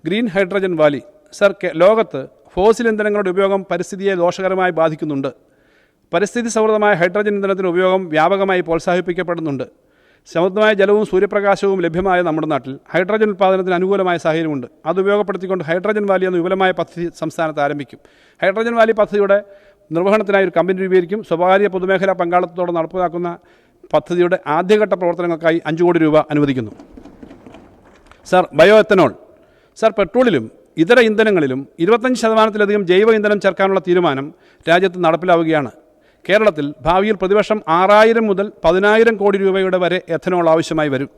Green hydrogen Valley. Sir, ലോകത്ത് fossil ഇന്ധനങ്ങളുടെ ഉപയോഗം പരിസ്ഥിതിയെ ദോഷകരമായി ബാധിക്കുന്നുണ്ട്. പരിസ്ഥിതി സൗഹൃദമായ ഹൈഡ്രജൻ ഇന്ധനത്തിൻ്റെ ഉപയോഗം വ്യാപകമായി പ്രോത്സാഹിപ്പിക്കപ്പെടുന്നുണ്ട്. സമൃദ്ധമായ ജലവും സൂര്യപ്രകാശവും ലഭ്യമായ നമ്മുടെ നാട്ടിൽ ഹൈഡ്രജൻ ഉൽപ്പാദനത്തിന് അനുകൂലമായ സാഹചര്യമുണ്ട്. അത് ഉപയോഗപ്പെടുത്തിക്കൊണ്ട് ഹൈഡ്രജൻ വാലി എന്ന വിപുലമായ പദ്ധതി സംസ്ഥാനത്ത് ആരംഭിക്കും. ഹൈഡ്രജൻ വാലി പദ്ധതിയുടെ നിർവഹണത്തിനായി ഒരു കമ്പനി രൂപീകരിക്കും. സ്വകാര്യ പൊതുമേഖലാ പങ്കാളിത്തത്തോടെ നടപ്പിലാക്കുന്ന പദ്ധതിയുടെ ആദ്യഘട്ട പ്രവർത്തനങ്ങൾക്കായി 5 കോടി രൂപ അനുവദിക്കുന്നു. Sir, bio ethanol. സർ, പെട്രോളിലും ഇതര ഇന്ധനങ്ങളിലും 25% ജൈവ ഇന്ധനം ചേർക്കാനുള്ള തീരുമാനം രാജ്യത്ത് നടപ്പിലാവുകയാണ്. കേരളത്തിൽ ഭാവിയിൽ പ്രതിവർഷം 6000 മുതൽ 10000 കോടി രൂപയുടെ വരെ എഥനോൾ ആവശ്യമായി വരും.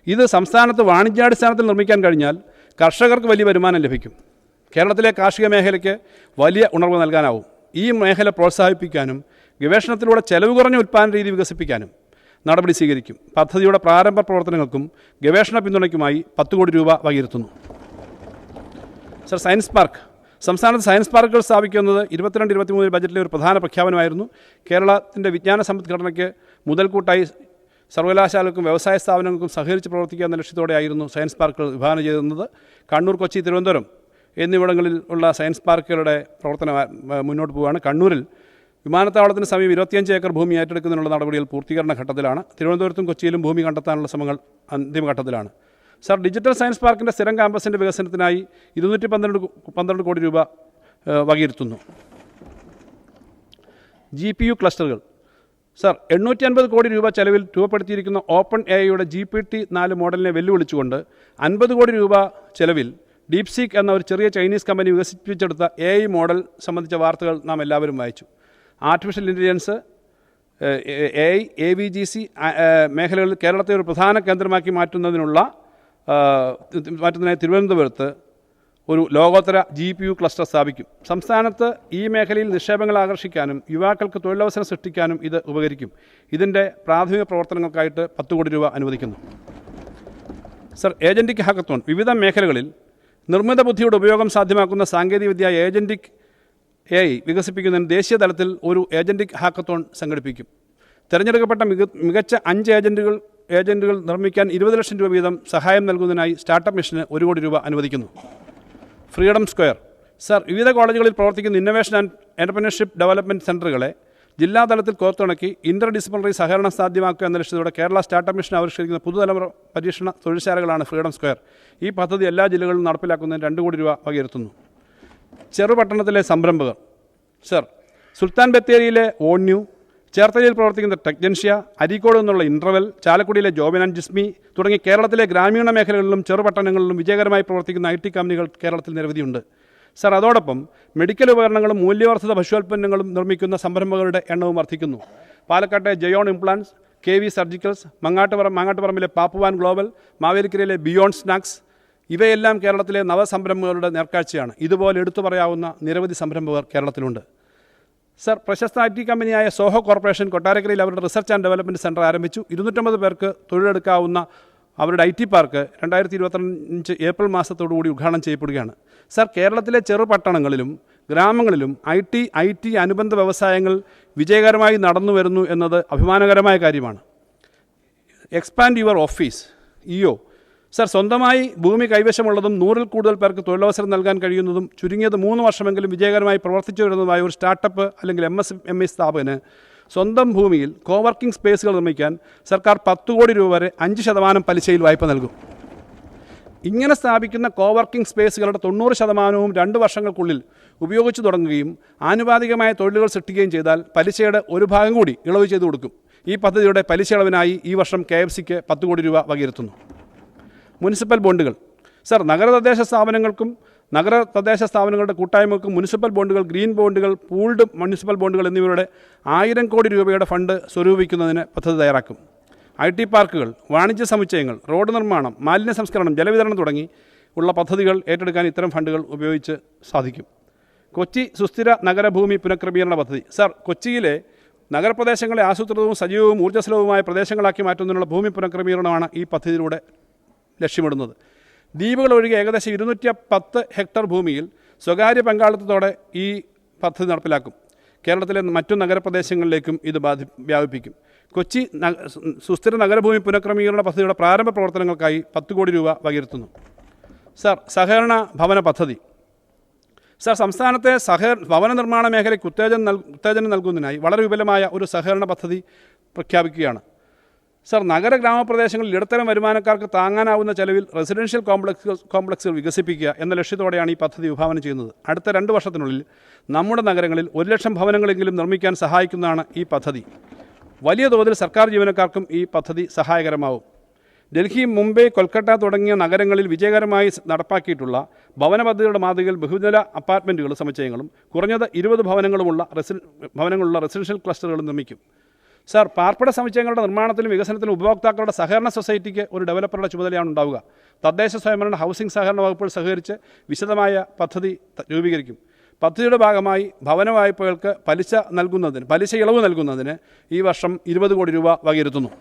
ഇത് സംസ്ഥാനത്ത് വാണിജ്യാടിസ്ഥാനത്തിൽ നിർമ്മിക്കാൻ കഴിഞ്ഞാൽ കർഷകർക്ക് വലിയ വരുമാനം ലഭിക്കും. കേരളത്തിലെ കാർഷിക മേഖലയ്ക്ക് വലിയ ഉണർവ് നൽകാനാവും. ഈ മേഖല പ്രോത്സാഹിപ്പിക്കാനും ഗവേഷണത്തിലൂടെ ചെലവ് കുറഞ്ഞ ഉൽപ്പാദന രീതി വികസിപ്പിക്കാനും നടപടി സ്വീകരിക്കും. പദ്ധതിയുടെ പ്രാരംഭ പ്രവർത്തനങ്ങൾക്കും ഗവേഷണ പിന്തുണയ്ക്കുമായി 10 കോടി രൂപ വകയിരുത്തുന്നു. Sir, science park. സംസ്ഥാനത്ത് സയൻസ് പാർക്കുകൾ സ്ഥാപിക്കുന്നത് 22-23 ബജറ്റിലെ ഒരു പ്രധാന പ്രഖ്യാപനമായിരുന്നു. കേരളത്തിൻ്റെ വിജ്ഞാന സമ്പദ്ഘടനയ്ക്ക് മുതൽക്കൂട്ടായി സർവകലാശാലകൾക്കും വ്യവസായ സ്ഥാപനങ്ങൾക്കും സഹകരിച്ച് പ്രവർത്തിക്കുക എന്ന ലക്ഷ്യത്തോടെയായിരുന്നു സയൻസ് പാർക്കുകൾ വിഭാവനം ചെയ്തിരുന്നത്. കണ്ണൂർ, കൊച്ചി, തിരുവനന്തപുരം എന്നിവിടങ്ങളിൽ ഉള്ള സയൻസ് പാർക്കുകളുടെ പ്രവർത്തനം മുന്നോട്ട് പോവുകയാണ്. കണ്ണൂരിൽ വിമാനത്താവളത്തിന് സമീപം 25 ഏക്കർ ഭൂമി ഏറ്റെടുക്കുന്നതിനുള്ള നടപടികൾ പൂർത്തീകരണ ഘട്ടത്തിലാണ്. തിരുവനന്തപുരത്തും കൊച്ചിയിലും ഭൂമി കണ്ടെത്താനുള്ള ശ്രമങ്ങൾ അന്തിമഘട്ടത്തിലാണ്. സർ, ഡിജിറ്റൽ സയൻസ് പാർക്കിൻ്റെ സ്ഥിരം ക്യാമ്പസിൻ്റെ വികസനത്തിനായി 212 കോടി രൂപ വകയിരുത്തുന്നു. GPU ക്ലസ്റ്ററുകൾ. സർ, 850 കോടി രൂപ ചെലവിൽ രൂപപ്പെടുത്തിയിരിക്കുന്ന ഓപ്പൺ AI-യുടെ GPT-4 മോഡലിനെ വെല്ലുവിളിച്ചുകൊണ്ട് 50 കോടി രൂപ ചെലവിൽ ഡീപ്സീക്ക് എന്ന ഒരു ചെറിയ ചൈനീസ് കമ്പനി വികസിപ്പിച്ചെടുത്ത AI മോഡൽ സംബന്ധിച്ച വാർത്തകൾ നാം എല്ലാവരും വായിച്ചു. ആർട്ടിഫിഷ്യൽ ഇൻ്റലിജൻസ്, AI, AVGC മേഖലകളിൽ കേരളത്തെ ഒരു പ്രധാന കേന്ദ്രമാക്കി മാറ്റുന്നതിനായി തിരുവനന്തപുരത്ത് ഒരു ലോകോത്തര GPU ക്ലസ്റ്റർ സ്ഥാപിക്കും. സംസ്ഥാനത്ത് ഈ മേഖലയിൽ നിക്ഷേപങ്ങൾ ആകർഷിക്കാനും യുവാക്കൾക്ക് തൊഴിലവസരം സൃഷ്ടിക്കാനും ഇത് ഉപകരിക്കും. ഇതിൻ്റെ പ്രാഥമിക പ്രവർത്തനങ്ങൾക്കായിട്ട് 10 കോടി രൂപ അനുവദിക്കുന്നു. Sir, agentic hackathon. വിവിധ മേഖലകളിൽ നിർമ്മിത ബുദ്ധിയുടെ ഉപയോഗം സാധ്യമാക്കുന്ന സാങ്കേതികവിദ്യ ഏജൻറ്റിക് AI വികസിപ്പിക്കുന്നതിന് ദേശീയ തലത്തിൽ ഒരു ഏജൻറ്റിക് ഹാക്കത്തോൺ സംഘടിപ്പിക്കും. തിരഞ്ഞെടുക്കപ്പെട്ട മികച്ച 5 ഏജൻറ്റുകൾ നിർമ്മിക്കാൻ 20 ലക്ഷം രൂപ വീതം സഹായം നൽകുന്നതിനായി സ്റ്റാർട്ടപ്പ് മിഷന് 1 കോടി രൂപ അനുവദിക്കുന്നു. Freedom square. സർ, വിവിധ കോളേജുകളിൽ പ്രവർത്തിക്കുന്ന ഇന്നൊവേഷൻ ആൻഡ് എൻ്റർപ്രണർഷിപ്പ് ഡെവലപ്മെൻറ്റ് സെൻ്ററുകളെ ജില്ലാതലത്തിൽ കോർത്തിണക്കി ഇൻ്റർ ഡിസിപ്ലിനറി സഹകരണം സാധ്യമാക്കുക എന്ന ലക്ഷ്യത്തോടെ കേരള സ്റ്റാർട്ടപ്പ് മിഷൻ ആവിഷ്കരിക്കുന്ന പുതുതലമുറ പരീക്ഷണ തൊഴിൽശാലകളാണ് ഫ്രീഡം സ്ക്വയർ. ഈ പദ്ധതി എല്ലാ ജില്ലകളിലും നടപ്പിലാക്കുന്നതിന് 2 കോടി രൂപ വകയിരുത്തുന്നു. ചെറുപട്ടണത്തിലെ സംരംഭകർ. സർ, സുൽത്താൻ ബത്തേരിയിലെ ഓൺയൂ, ചേർത്തലയിൽ പ്രവർത്തിക്കുന്ന ടെക്ജൻഷ്യ, അരീക്കോട് നിന്നുള്ള ഇൻ്റർവെൽ, ചാലക്കുടിയിലെ ജോബിൻ ആൻഡ് ജിസ്മി തുടങ്ങി കേരളത്തിലെ ഗ്രാമീണ മേഖലകളിലും ചെറുപട്ടണങ്ങളിലും വിജയകരമായി പ്രവർത്തിക്കുന്ന IT കമ്പനികൾ കേരളത്തിൽ നിരവധിയുണ്ട്. സർ, അതോടൊപ്പം മെഡിക്കൽ ഉപകരണങ്ങളും മൂല്യവർദ്ധിത ഭക്ഷ്യോൽപ്പന്നങ്ങളും നിർമ്മിക്കുന്ന സംരംഭകരുടെ എണ്ണവും വർദ്ധിക്കുന്നു. പാലക്കാട്ടെ ജയോൺ ഇംപ്ലാന്റ്സ്, KV സർജിക്കൽസ്, മാങ്ങാട്ടുപറമ്പിലെ പാപ്പുവാൻ ഗ്ലോബൽ, മാവേലിക്കരയിലെ ബിയോണ്ട് സ്നാക്സ് ഇവയെല്ലാം കേരളത്തിലെ നവസംരംഭകരുടെ നേർക്കാഴ്ചയാണ്. ഇതുപോലെ എടുത്തു പറയാവുന്ന നിരവധി സംരംഭകർ കേരളത്തിലുണ്ട്. സർ, പ്രശസ്ത IT കമ്പനിയായ സോഹോ കോർപ്പറേഷൻ കൊട്ടാരക്കരയിൽ അവരുടെ റിസർച്ച് ആൻഡ് ഡെവലപ്മെൻറ്റ് സെൻറ്റർ ആരംഭിച്ചു. 250 പേർക്ക് തൊഴിലെടുക്കാവുന്ന അവരുടെ IT പാർക്ക് 2025 ഏപ്രിൽ മാസത്തോടുകൂടി ഉദ്ഘാടനം ചെയ്യപ്പെടുകയാണ്. സർ, കേരളത്തിലെ ചെറുപട്ടണങ്ങളിലും ഗ്രാമങ്ങളിലും IT അനുബന്ധ വ്യവസായങ്ങൾ വിജയകരമായി നടന്നു വരുന്നു എന്നത് അഭിമാനകരമായ കാര്യമാണ്. Expand your office, EO. Sir, സ്വന്തമായി ഭൂമി കൈവശമുള്ളതും 100-ൽ കൂടുതൽ പേർക്ക് തൊഴിലവസരം നൽകാൻ കഴിയുന്നതും ചുരുങ്ങിയത് 3 വർഷമെങ്കിലും വിജയകരമായി പ്രവർത്തിച്ചു വരുന്നതുമായ ഒരു സ്റ്റാർട്ടപ്പ് അല്ലെങ്കിൽ MSME സ്ഥാപകന് സ്വന്തം ഭൂമിയിൽ കോവർക്കിംഗ് സ്പേസുകൾ നിർമ്മിക്കാൻ സർക്കാർ 10 കോടി രൂപ വരെ 5% പലിശയിൽ വായ്പ നൽകും. ഇങ്ങനെ സ്ഥാപിക്കുന്ന കോവർക്കിംഗ് സ്പേസുകളുടെ 90%വും 2 വർഷങ്ങൾക്കുള്ളിൽ ഉപയോഗിച്ചു തുടങ്ങുകയും ആനുപാതികമായ തൊഴിലുകൾ സൃഷ്ടിക്കുകയും ചെയ്താൽ പലിശയുടെ ഒരു ഭാഗം കൂടി ഇളവ് ചെയ്തു കൊടുക്കും. ഈ പദ്ധതിയുടെ പലിശ ഇളവിനായി ഈ വർഷം KFCക്ക് 10 കോടി രൂപ വകയിരുത്തുന്നു. മുനിസിപ്പൽ ബോണ്ടുകൾ. സർ, നഗരതദ്ദേശ സ്ഥാപനങ്ങളുടെ കൂട്ടായ്മകൾക്കും മുനിസിപ്പൽ ബോണ്ടുകൾ, ഗ്രീൻ ബോണ്ടുകൾ, പൂൾഡ് മുനിസിപ്പൽ ബോണ്ടുകൾ എന്നിവയുടെ 1000 കോടി രൂപയുടെ ഫണ്ട് സ്വരൂപിക്കുന്നതിന് പദ്ധതി തയ്യാറാക്കും. IT പാർക്കുകൾ, വാണിജ്യ സമുച്ചയങ്ങൾ, റോഡ് നിർമ്മാണം, മാലിന്യ സംസ്കരണം, ജലവിതരണം തുടങ്ങി ഉള്ള പദ്ധതികൾ ഏറ്റെടുക്കാൻ ഇത്തരം ഫണ്ടുകൾ ഉപയോഗിച്ച് സാധിക്കും. കൊച്ചി സുസ്ഥിര നഗരഭൂമി പുനഃക്രമീകരണ പദ്ധതി. സർ, കൊച്ചിയിലെ നഗരപ്രദേശങ്ങളെ ആസൂത്രിതവും സജീവവും ഊർജ്ജസ്വലവുമായ പ്രദേശങ്ങളാക്കി മാറ്റുന്നതിനുള്ള ഭൂമി പുനഃക്രമീകരണമാണ് ഈ പദ്ധതിയിലൂടെ ലക്ഷ്യമിടുന്നത്. ദ്വീപുകൾ ഒഴികെ ഏകദേശം 210 ഹെക്ടർ ഭൂമിയിൽ സ്വകാര്യ പങ്കാളിത്തത്തോടെ ഈ പദ്ധതി നടപ്പിലാക്കും. കേരളത്തിലെ മറ്റു നഗരപ്രദേശങ്ങളിലേക്കും ഇത് വ്യാപിപ്പിക്കും. കൊച്ചി സുസ്ഥിര നഗരഭൂമി പുനഃക്രമീകരണ പദ്ധതിയുടെ പ്രാരംഭ പ്രവർത്തനങ്ങൾക്കായി 10 കോടി രൂപ വകയിരുത്തുന്നു. സർ, സഹകരണ ഭവന പദ്ധതി. സർ, സംസ്ഥാനത്തെ ഭവന നിർമ്മാണ മേഖലയ്ക്ക് ഉത്തേജനം നൽകുന്നതിനായി വളരെ വിപുലമായ ഒരു സഹകരണ പദ്ധതി പ്രഖ്യാപിക്കുകയാണ്. സർ, നഗര ഗ്രാമപ്രദേശങ്ങളിൽ ഇടത്തരം വരുമാനക്കാർക്ക് താങ്ങാനാവുന്ന ചെലവിൽ റെസിഡൻഷ്യൽ കോംപ്ലക്സുകൾ വികസിപ്പിക്കുക എന്ന ലക്ഷ്യത്തോടെയാണ് ഈ പദ്ധതി വിഭാവനം ചെയ്യുന്നത്. അടുത്ത 2 വർഷത്തിനുള്ളിൽ നമ്മുടെ നഗരങ്ങളിൽ 1 ലക്ഷം ഭവനങ്ങളെങ്കിലും നിർമ്മിക്കാൻ സഹായിക്കുന്നതാണ് ഈ പദ്ധതി. വലിയ തോതിൽ സർക്കാർ ജീവനക്കാർക്കും ഈ പദ്ധതി സഹായകരമാവും. ഡൽഹി, മുംബൈ, കൊൽക്കത്ത തുടങ്ങിയ നഗരങ്ങളിൽ വിജയകരമായി നടപ്പാക്കിയിട്ടുള്ള ഭവന പദ്ധതിയുടെ മാതൃകയിൽ ബഹുനില അപ്പാർട്ട്മെൻറ്റുകൾ സമുച്ചയങ്ങളും കുറഞ്ഞത് 20 ഭവനങ്ങളുള്ള റെസിഡൻഷ്യൽ ക്ലസ്റ്ററുകളും നിർമ്മിക്കും. സർ, പാർപ്പിട സമുച്ചയങ്ങളുടെ നിർമ്മാണത്തിലും വികസനത്തിലും ഉപഭോക്താക്കളുടെ സഹകരണ സൊസൈറ്റിക്ക് ഒരു ഡെവലപ്പറുടെ ചുമതലയാണ് ഉണ്ടാവുക. തദ്ദേശ സ്വയംഭരണ ഹൗസിംഗ് സഹകരണ വകുപ്പുകൾ സഹകരിച്ച് വിശദമായ പദ്ധതി രൂപീകരിക്കും. പദ്ധതിയുടെ ഭാഗമായി ഭവന വായ്പകൾക്ക് പലിശ ഇളവ് നൽകുന്നതിന് ഈ വർഷം 20 കോടി രൂപ വകയിരുത്തുന്നു.